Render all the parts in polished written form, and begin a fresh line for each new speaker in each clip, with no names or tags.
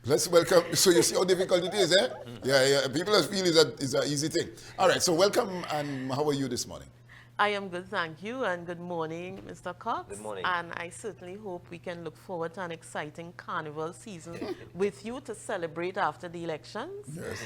Let's welcome. So you see how difficult it is, eh? Yeah. People feel it's an easy thing. All right. So welcome, and how are you this morning?
I am good, thank you, and good morning, Mr. Cox.
Good morning.
And I certainly hope we can look forward to an exciting carnival season with you to celebrate after the elections.
Yes.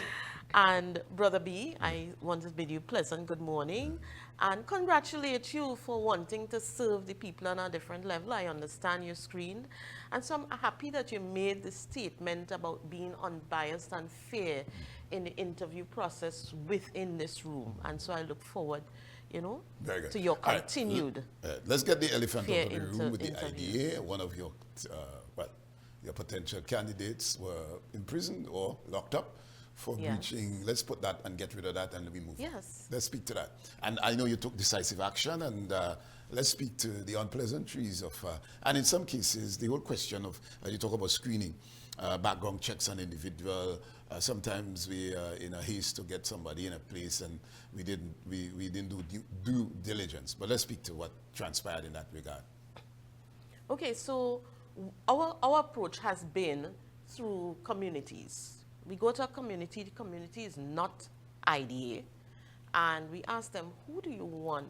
And Brother B, I want to bid you pleasant good morning and congratulate you for wanting to serve the people on a different level. I understand your screen. And so I'm happy that you made the statement about being unbiased and fair in the interview process within this room. And so I look forward,
Very good.
to your
All right.
continued.
Let's get the elephant
fair
out of the room with the
interviews.
idea. One of your, your potential candidates were imprisoned or locked up for
Yes.
breaching. Let's put that and get rid of that, and we move.
Yes.
Let's speak to that. And I know you took decisive action, and let's speak to the unpleasantries of, and in some cases, the whole question of, you talk about screening, background checks on individual. Sometimes we are in a haste to get somebody in a place, and we didn't do due diligence. But let's speak to what transpired in that regard.
Okay, so our approach has been through communities. We go to a community, the community is not IDA, and we ask them, who do you want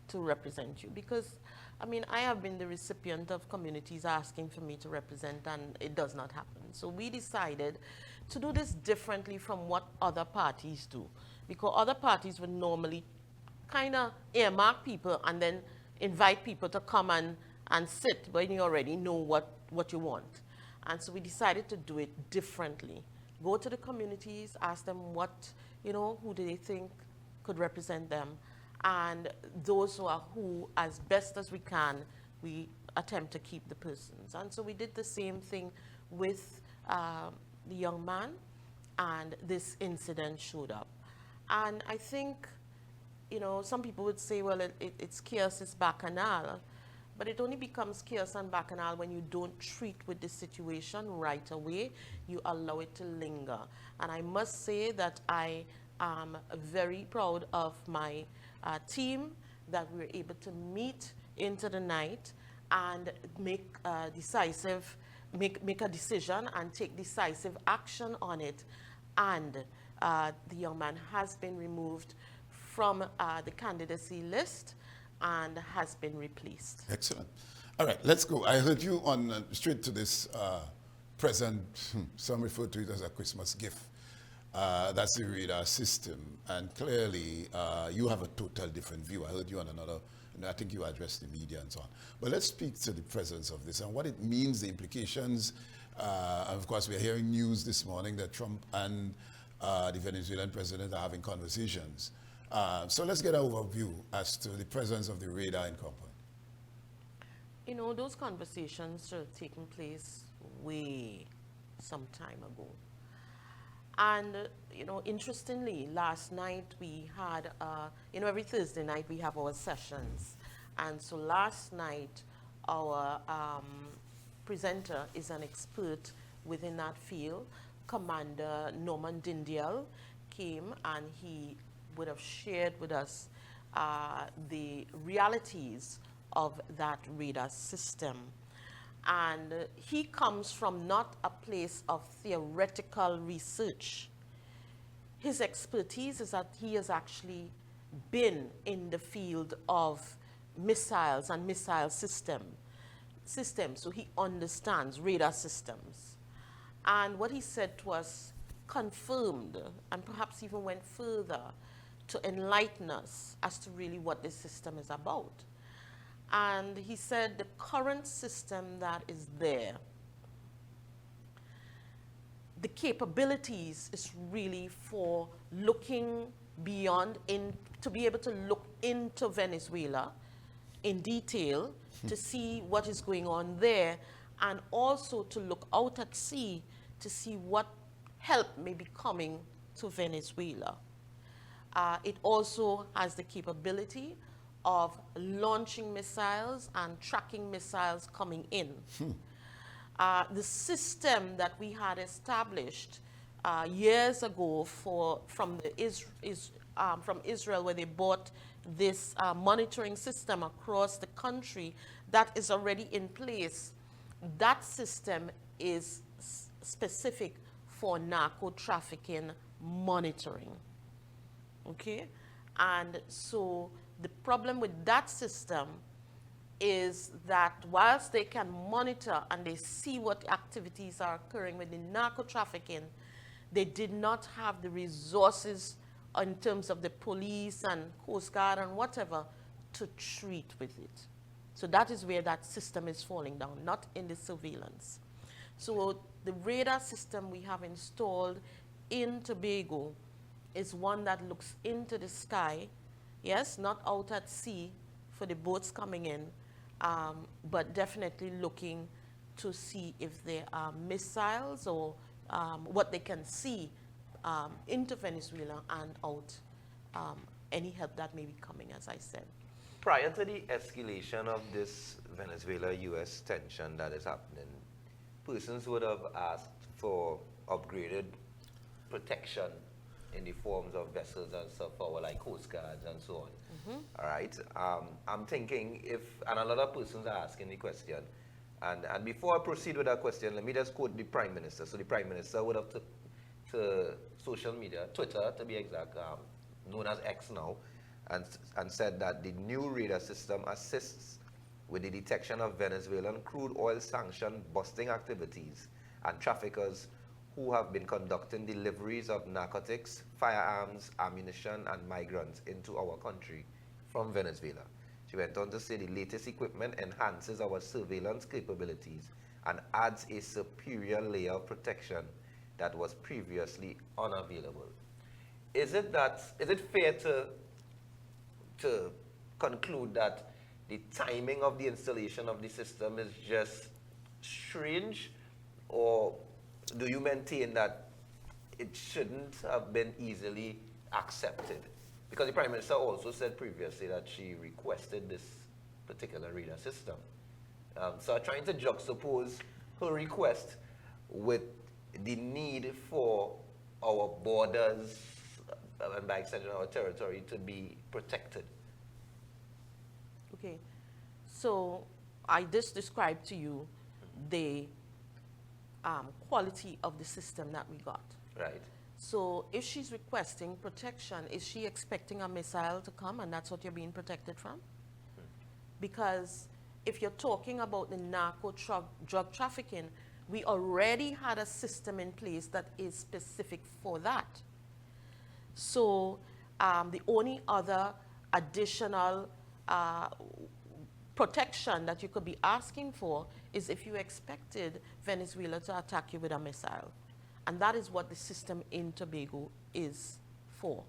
to represent you? Because, I mean, I have been the recipient of communities asking for me to represent, and it does not happen. So we decided to do this differently from what other parties do, because other parties would normally kind of earmark people and then invite people to come and sit when you already know what you want. And so we decided to do it differently. Go to the communities, ask them who do they think could represent them, and those who, as best as we can, we attempt to keep the persons. And so we did the same thing with the young man, and this incident showed up. And I think, some people would say, well, it's chaos, it's bacchanal. But it only becomes chaos and bacchanal when you don't treat with the situation right away. You allow it to linger. And I must say that I am very proud of my team, that we were able to meet into the night and make a decision and take decisive action on it. And the young man has been removed from the candidacy list and has been replaced.
Excellent. All right, let's go. I heard you on straight to this present, some refer to it as a Christmas gift. That's the radar system. And clearly, you have a total different view. I heard you on another, and I think you addressed the media and so on. But let's speak to the presence of this and what it means, the implications. Of course, we're hearing news this morning that Trump and the Venezuelan president are having conversations. So let's get an overview as to the presence of the radar in compound.
Those conversations should have taken place way some time ago. And, interestingly, last night we had, every Thursday night we have our sessions. And so last night, our presenter is an expert within that field. Commander Norman Dindial came, and he would have shared with us the realities of that radar system. And he comes from not a place of theoretical research. His expertise is that he has actually been in the field of missiles and missile systems. So he understands radar systems. And what he said to us confirmed and perhaps even went further to enlighten us as to really what this system is about. And he said the current system that is there, the capabilities is really for looking beyond, to be able to look into Venezuela in detail to see what is going on there, and also to look out at sea to see what help may be coming to Venezuela. It also has the capability of launching missiles and tracking missiles coming in. The system that we had established years ago from Israel, where they bought this monitoring system across the country, that is already in place. That system is specific for narco trafficking monitoring. Okay? And so the problem with that system is that whilst they can monitor and they see what activities are occurring with the narco trafficking, they did not have the resources in terms of the police and Coast Guard and whatever to treat with it. So that is where that system is falling down, not in the surveillance. So the radar system we have installed in Tobago is one that looks into the sky, yes, not out at sea for the boats coming in, but definitely looking to see if there are missiles or what they can see into Venezuela and out any help that may be coming, as I said.
Prior to the escalation of this Venezuela-U.S. tension that is happening, persons would have asked for upgraded protection in the forms of vessels and stuff for like Coast Guards and so on. All right. I'm thinking if, and a lot of persons are asking the question, and before I proceed with that question, let me just quote the Prime Minister. So the Prime Minister would have took to social media, Twitter to be exact, known as X now, and said that the new radar system assists with the detection of Venezuelan crude oil sanction busting activities and traffickers who have been conducting deliveries of narcotics, firearms, ammunition, and migrants into our country from Venezuela. She went on to say the latest equipment enhances our surveillance capabilities and adds a superior layer of protection that was previously unavailable. Is it fair to conclude that the timing of the installation of the system is just strange, or do you maintain that it shouldn't have been easily accepted? Because the Prime Minister also said previously that she requested this particular radar system. So I'm trying to juxtapose her request with the need for our borders and by extension our territory to be protected.
Okay, so I just described to you the quality of the system that we got.
Right.
So if she's requesting protection, is she expecting a missile to come and that's what you're being protected from? Because if you're talking about the narco drug trafficking, we already had a system in place that is specific for that. So the only other additional protection that you could be asking for is if you expected Venezuela to attack you with a missile. And that is what the system in Tobago is for.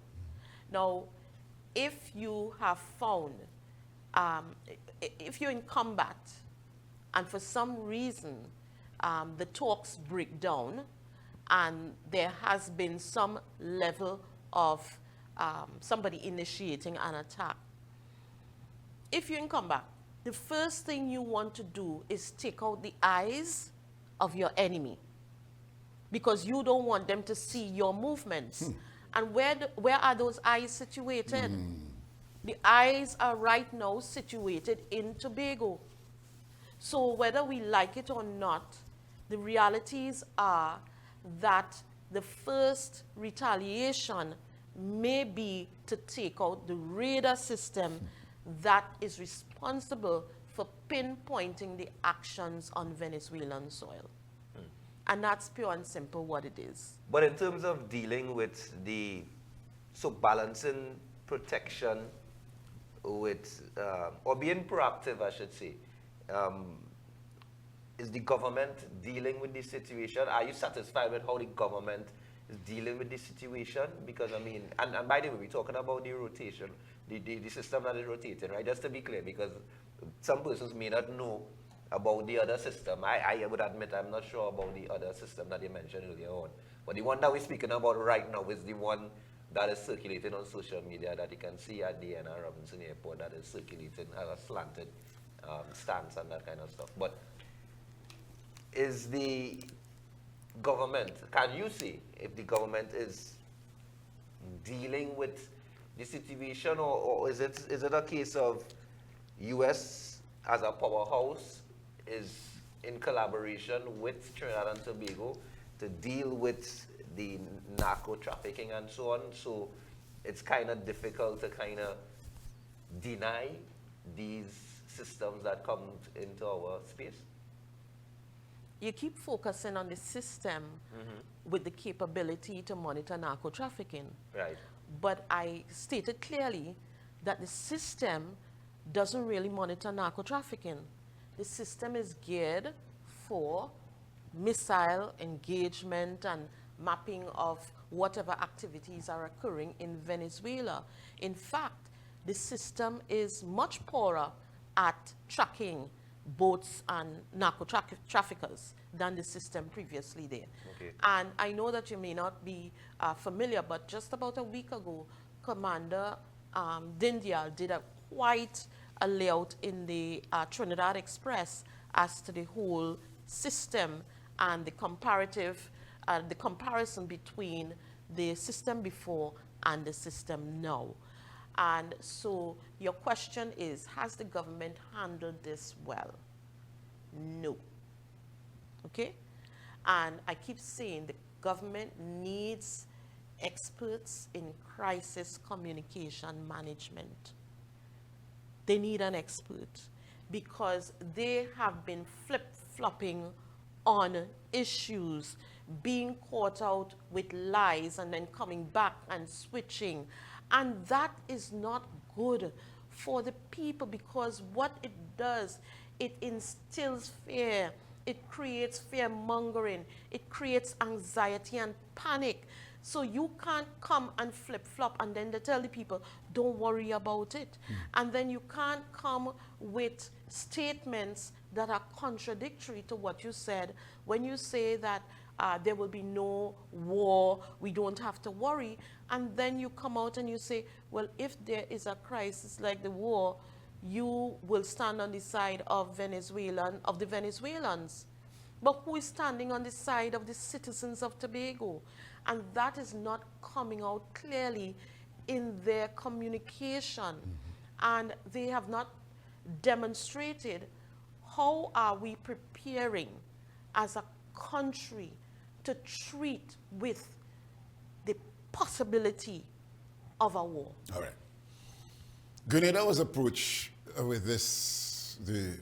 Now, if you have found, if you're in combat and for some reason the talks break down and there has been some level of somebody initiating an attack, if you're in combat, the first thing you want to do is take out the eyes of your enemy, because you don't want them to see your movements. And where are those eyes situated? The eyes are right now situated in Tobago. So whether we like it or not, the realities are that the first retaliation may be to take out the radar system that is responsible for pinpointing the actions on Venezuelan soil. And that's pure and simple what it is.
But in terms of dealing with balancing protection with, or being proactive, I should say, is the government dealing with this situation? Are you satisfied with how the government is dealing with this situation? Because, I mean, and by the way, we're talking about the rotation, the system that is rotating, right? Just to be clear, because some persons may not know about the other system. I would admit I'm not sure about the other system that you mentioned earlier on. But the one that we're speaking about right now is the one that is circulating on social media that you can see at the N.R. Robinson Airport, that is circulating as a slanted stance and that kind of stuff. But is the government, can you see if the government is dealing with the situation, or is it a case of U.S. as a powerhouse is in collaboration with Trinidad and Tobago to deal with the narco trafficking and so on. So it's kind of difficult to kind of deny these systems that come into our space.
You keep focusing on the system with the capability to monitor narco trafficking.
Right.
But I stated clearly that the system doesn't really monitor narco trafficking. The system is geared for missile engagement and mapping of whatever activities are occurring in Venezuela. In fact, the system is much poorer at tracking boats and narco traffickers than the system previously there.
Okay.
And I know that you may not be familiar, but just about a week ago, Commander Dindial did quite a layout in the Trinidad Express as to the whole system and the the comparison between the system before and the system now. And so your question is, has the government handled this well? No. Okay? And I keep saying the government needs experts in crisis communication management. They need an expert because they have been flip-flopping on issues, being caught out with lies and then coming back and switching. And that is not good for the people, because what it does, it instills fear. It creates fear-mongering. It creates anxiety and panic. So you can't come and flip-flop and then they tell the people, don't worry about it. And then you can't come with statements that are contradictory to what you said. When you say that there will be no war, we don't have to worry, and then you come out and you say, well, if there is a crisis like the war, you will stand on the side of the Venezuelans. But who is standing on the side of the citizens of Tobago? And that is not coming out clearly in their communication. And they have not demonstrated how are we preparing as a country to treat with the possibility of a war.
All right. Grenada was approached with the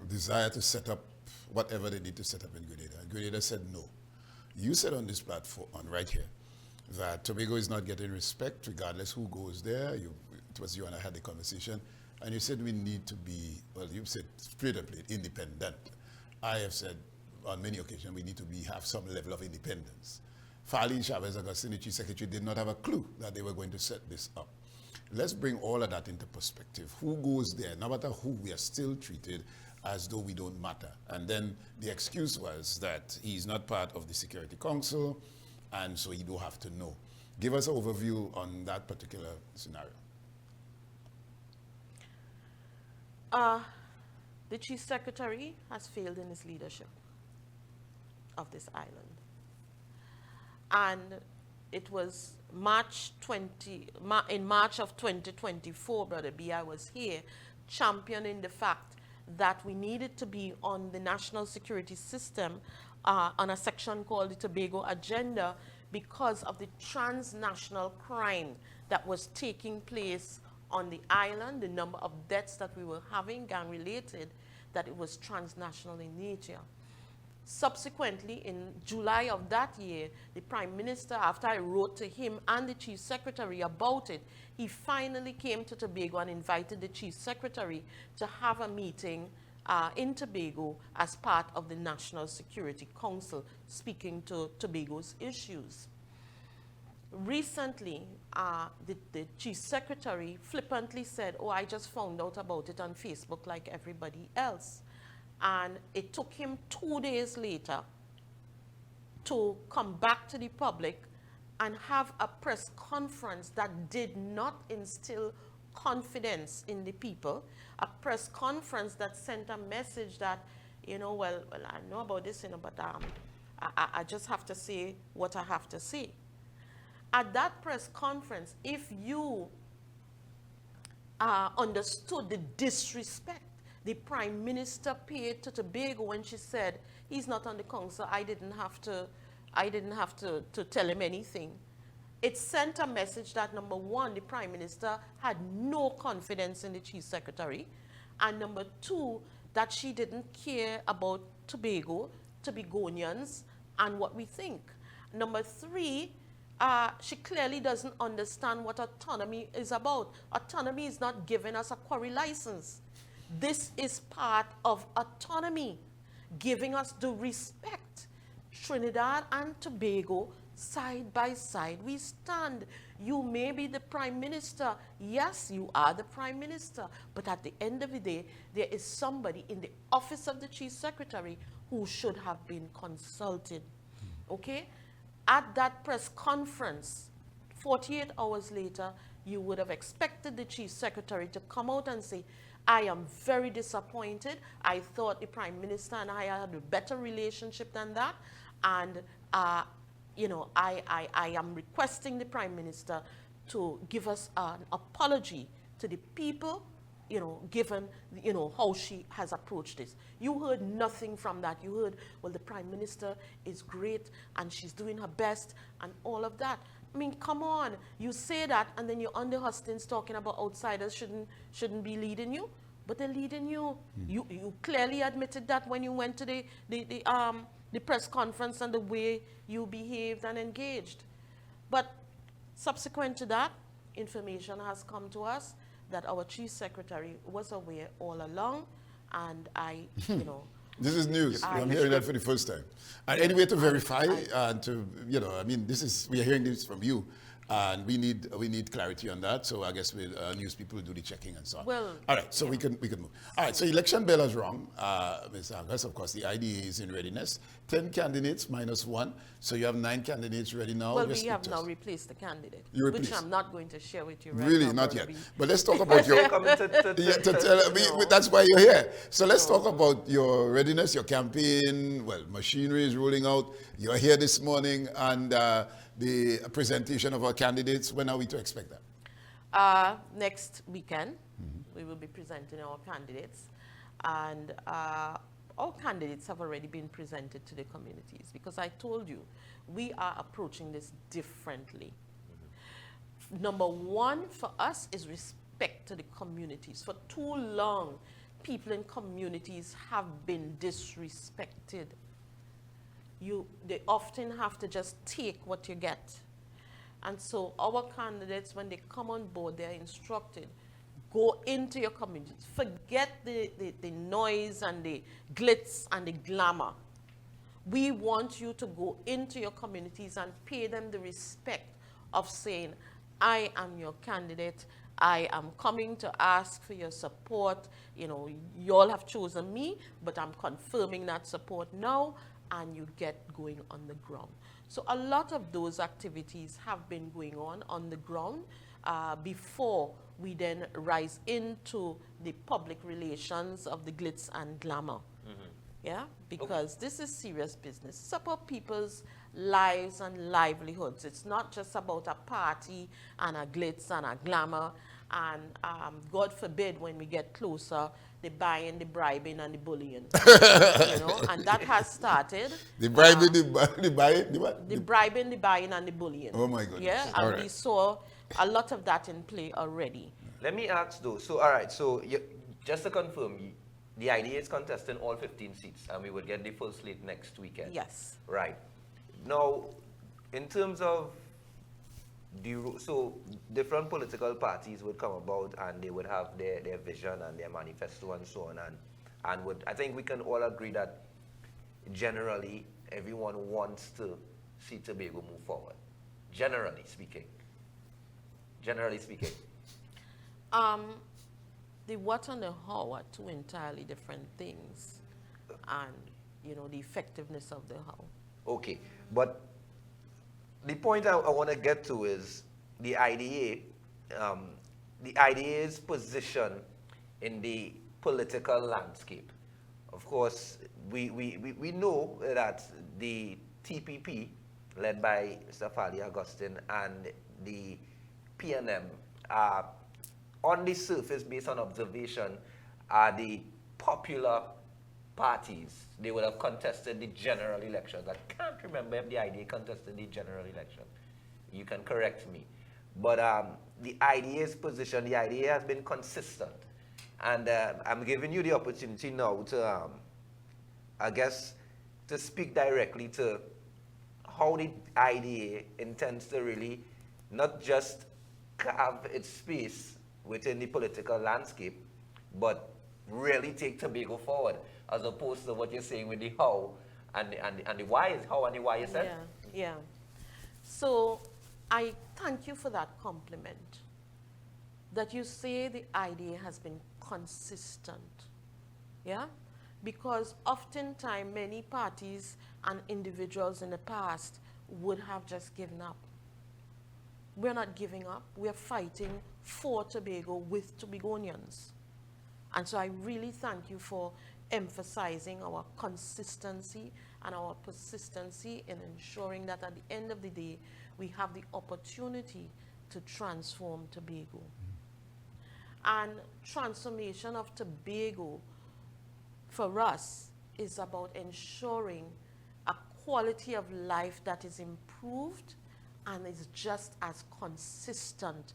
desire to set up whatever they need to set up in Grenada. Grenada said no. You said on this platform, right here, that Tobago is not getting respect regardless who goes there. It was you and I had the conversation, and you said we need to be, well, you said straight up, independent. I have said on many occasions we need to have some level of independence. Fali Chavez Augustine, the Chief Secretary, did not have a clue that they were going to set this up. Let's bring all of that into perspective. Who goes there? No matter who, we are still treated as though we don't matter. And then the excuse was that he's not part of the Security Council, and so he don't have to know. Give us an overview on that particular scenario.
The Chief Secretary has failed in his leadership of this island. And it was in March of 2024, Brother B, I was here championing the fact that we needed to be on the national security system on a section called the Tobago Agenda because of the transnational crime that was taking place on the island, the number of deaths that we were having, gang-related, that it was transnational in nature. Subsequently, in July of that year, the Prime Minister, after I wrote to him and the Chief Secretary about it, he finally came to Tobago and invited the Chief Secretary to have a meeting in Tobago as part of the National Security Council, speaking to Tobago's issues. Recently, the Chief Secretary flippantly said, oh, I just found out about it on Facebook like everybody else. And it took him 2 days later to come back to the public and have a press conference that did not instill confidence in the people, a press conference that sent a message that, you know, well, I know about this, you know, but I just have to say what I have to say. At that press conference, if you understood the disrespect the Prime Minister paid to Tobago when she said, he's not on the council, I didn't have to I didn't have to tell him anything. It sent a message that, number one, the Prime Minister had no confidence in the Chief Secretary, and number two, that she didn't care about Tobago, Tobagonians, and what we think. Number three, she clearly doesn't understand what autonomy is about. Autonomy is not giving us a quarry license. This is part of autonomy, giving us the respect. Trinidad and Tobago, side by side, we stand. You may be the Prime Minister. Yes, you are the Prime Minister. But at the end of the day, there is somebody in the office of the Chief Secretary who should have been consulted. Okay? At that press conference, 48 hours later, you would have expected the Chief Secretary to come out and say, I am very disappointed. I thought the Prime Minister and I had a better relationship than that. And, you know, I am requesting the Prime Minister to give us an apology to the people, you know, given, you know, how she has approached this. You heard nothing from that. You heard, well, the Prime Minister is great and she's doing her best and all of that. I mean, come on. You say that and then you're on the hustings talking about outsiders shouldn't be leading you, but they're leading you. You clearly admitted that when you went to the press conference and the way you behaved and engaged. But subsequent to that, information has come to us that our Chief Secretary was aware all along, and I, you know.
This is news. I'm hearing that for the first time. And any way to verify and to, you know, I mean, we are hearing this from you, and we need clarity on that. So I guess news people will do the checking and so on.
Well,
all right, so we can move. All right, so election bell is wrong, Ms. Angus. Of course, the IDA is in readiness. 10 candidates minus 1, so you have 9 candidates ready now.
Well, we have now replaced the candidate,
which
I'm not going to share with you right
really,
now.
not yet. But let's talk about your... That's why you're here. So let's talk about your readiness, your campaign. Well, machinery is rolling out. You're here this morning, and the presentation of our candidates. When are we to expect that?
Next weekend, we will be presenting our candidates. And all candidates have already been presented to the communities, because I told you, we are approaching this differently. Number one for us is respect to the communities. For too long, people in communities have been disrespected. They often have to just take what you get. And so our candidates, when they come on board, they're instructed, go into your communities. Forget the noise and the glitz and the glamour. We want you to go into your communities and pay them the respect of saying, I am your candidate. I am coming to ask for your support. You know, you all have chosen me, but I'm confirming that support now, and you get going on the ground. So a lot of those activities have been going on the ground before we then rise into the public relations of the glitz and glamour. Yeah, because this is serious business. It's about people's lives and livelihoods. It's not just about a party and a glitz and a glamour. And God forbid, when we get closer, the buying, the bribing, and the bullying. You know, and that has started.
The bribing, the buying, the what?
The bribing, the buying, and the bullying.
Oh my goodness.
Yeah, and we saw a lot of that in play already.
Let me ask though. So, all right. So, just to confirm, the idea is contesting all 15 seats, and we would get the full slate next weekend.
Yes.
Right. Now, in terms of so different political parties would come about, and they would have their vision and their manifesto and so on, and I think we can all agree that generally everyone wants to see Tobago move forward. Generally speaking.
The what and the how are two entirely different things, and you know the effectiveness of the how.
Okay, but the point I want to get to is the IDA's position in the political landscape. Of course, we know that the TPP, led by Mr. Fali Augustine, and the PNM are, on the surface, based on observation, are the popular parties, they would have contested the general elections. I can't remember if the IDA contested the general election. You can correct me. But the IDA's position, the IDA has been consistent. And I'm giving you the opportunity now to, I guess, to speak directly to how the IDA intends to really not just carve its space within the political landscape, but really take Tobago forward, as opposed to what you're saying with the how and the why. How and the why you said?
Yeah. So I thank you for that compliment, that you say the IDA has been consistent. Yeah? Because oftentimes many parties and individuals in the past would have just given up. We're not giving up. We're fighting for Tobago with Tobagonians. And so I really thank you for emphasizing our consistency and our persistency in ensuring that at the end of the day, we have the opportunity to transform Tobago. And transformation of Tobago, for us, is about ensuring a quality of life that is improved and is just as consistent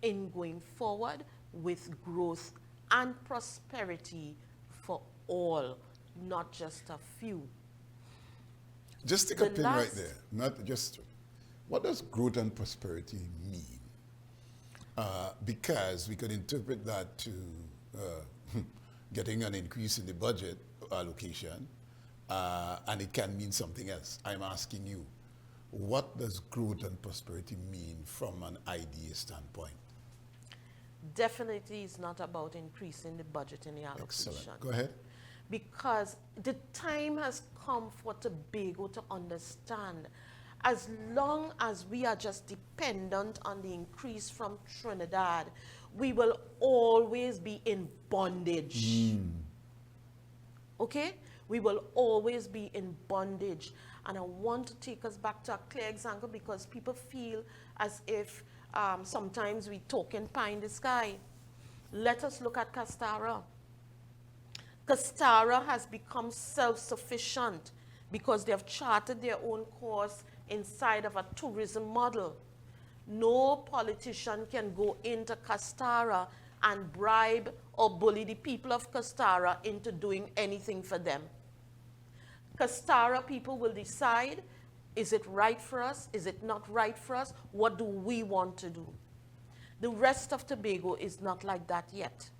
in going forward with growth and prosperity for all, not just a few.
Just take a pin right there. Not just, what does growth and prosperity mean? Because we could interpret that to getting an increase in the budget allocation, and it can mean something else. I'm asking you, what does growth and prosperity mean from an IDA standpoint?
Definitely it's not about increasing the budget in the allocation.
Excellent. Go ahead.
Because the time has come for Tobago to understand, as long as we are just dependent on the increase from Trinidad, we will always be in bondage. Okay? We will always be in bondage. And I want to take us back to a clear example, because people feel as if sometimes we talk in pie in the sky. Let us look at Scarborough. Scarborough has become self-sufficient because they have charted their own course inside of a tourism model. No politician can go into Scarborough and bribe or bully the people of Scarborough into doing anything for them. Scarborough people will decide, is it right for us? Is it not right for us? What do we want to do? The rest of Tobago is not like that yet.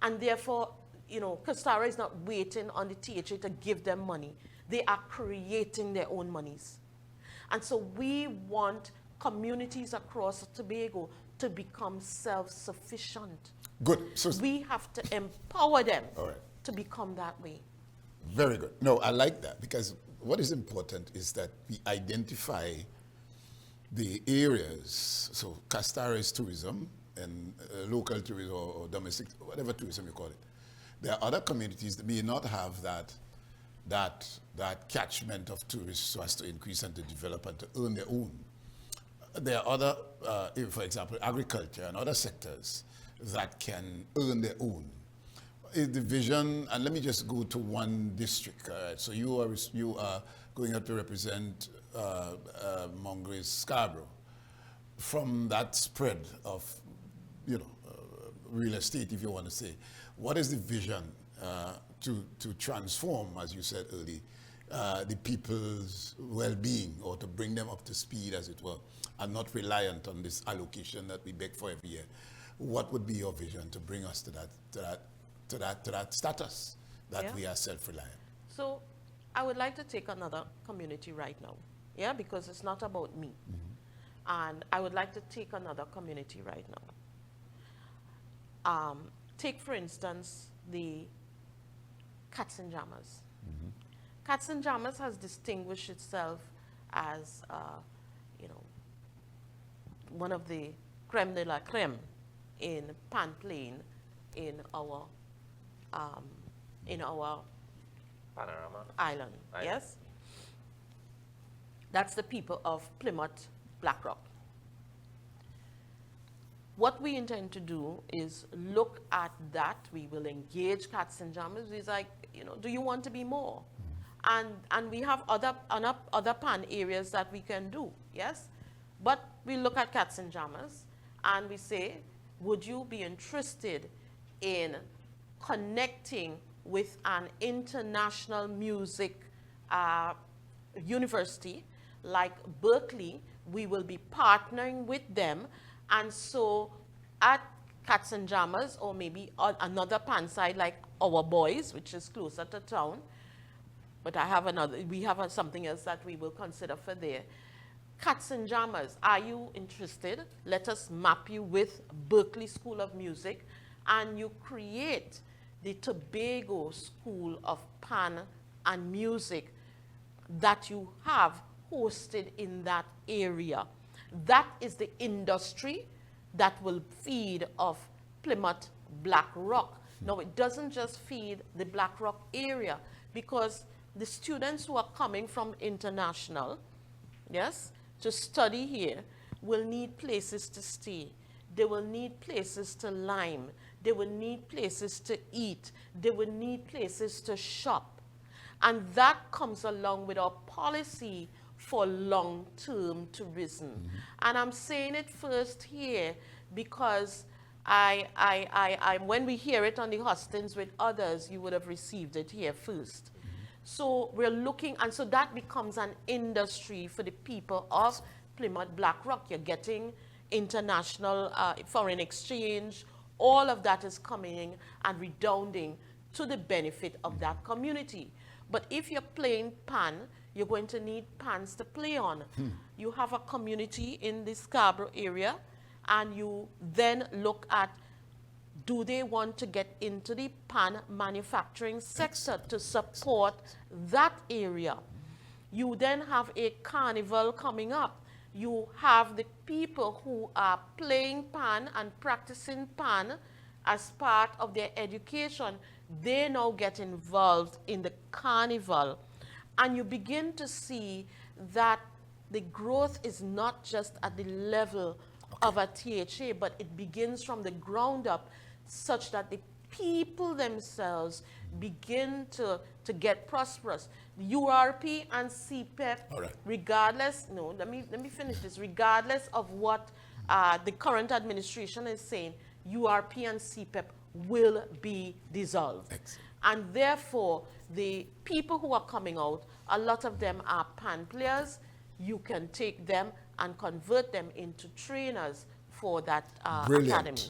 And therefore, you know, Scarborough is not waiting on the THA to give them money. They are creating their own monies. And so we want communities across Tobago to become self-sufficient.
Good. So
we have to empower them
right.
to become that way.
Very good. No, I like that, because what is important is that we identify the areas. So Scarborough is tourism, and local tourism or domestic, whatever tourism you call it. There are other communities that may not have that catchment of tourists so as to increase and to develop and to earn their own. There are other, for example, agriculture and other sectors that can earn their own. The vision, and let me just go to one district. So you are going up to represent Mongrace Scarborough. From that spread of, real estate, if you want to say, what is the vision to transform, as you said earlier, the people's well-being, or to bring them up to speed, as it were, and not reliant on this allocation that we beg for every year? What would be your vision to bring us to that status that we are self-reliant? So
I would like to take another community right now, because it's not about me. And I would like to take another community right now. Take, for instance, the Cats and Jammers. Cats and Jammers has distinguished itself as, one of the creme de la creme in pan playing in our
Panorama
Island. Yes? That's the people of Plymouth, Blackrock. what we intend to do is look at that. We will engage Cats and Jammers. It's like, you know, do you want to be more? And we have other pan areas that we can do, yes? But we look at Cats and Jammers and we say, would you be interested in connecting with an international music university like Berkeley? We will be partnering with them. And so at Cats and Jammers, or maybe on another pan side like Our Boys, which is closer to town, but we have something else that we will consider for there. Cats and Jammers, are you interested? Let us map you with Berkeley School of Music, and you create the Tobago School of Pan and Music that you have hosted in that area. That is the industry that will feed off Plymouth Black Rock. Now, it doesn't just feed the Black Rock area, because the students who are coming from international, yes, to study here will need places to stay. They will need places to lime. They will need places to eat. They will need places to shop. And that comes along with our policy for long-term tourism. And I'm saying it first here because when we hear it on the hustings with others, you would have received it here first. So we're looking, and so that becomes an industry for the people of Plymouth Black Rock. You're getting international foreign exchange. All of that is coming and redounding to the benefit of that community. But if you're playing pan, you're going to need pans to play on. You have a community in the Scarborough area, and you then look at, do they want to get into the pan manufacturing sector to support that area? You then have a carnival coming up. You have the people who are playing pan and practicing pan as part of their education. They now get involved in the carnival. And you begin to see that the growth is not just at the level of a THA, but it begins from the ground up, such that the people themselves begin to get prosperous. The URP and CPEP, regardless, no, let me finish this, regardless of what the current administration is saying, URP and CPEP will be dissolved. Excellent. And therefore, the people who are coming out, a lot of them are pan players. You can take them and convert them into trainers for that academy.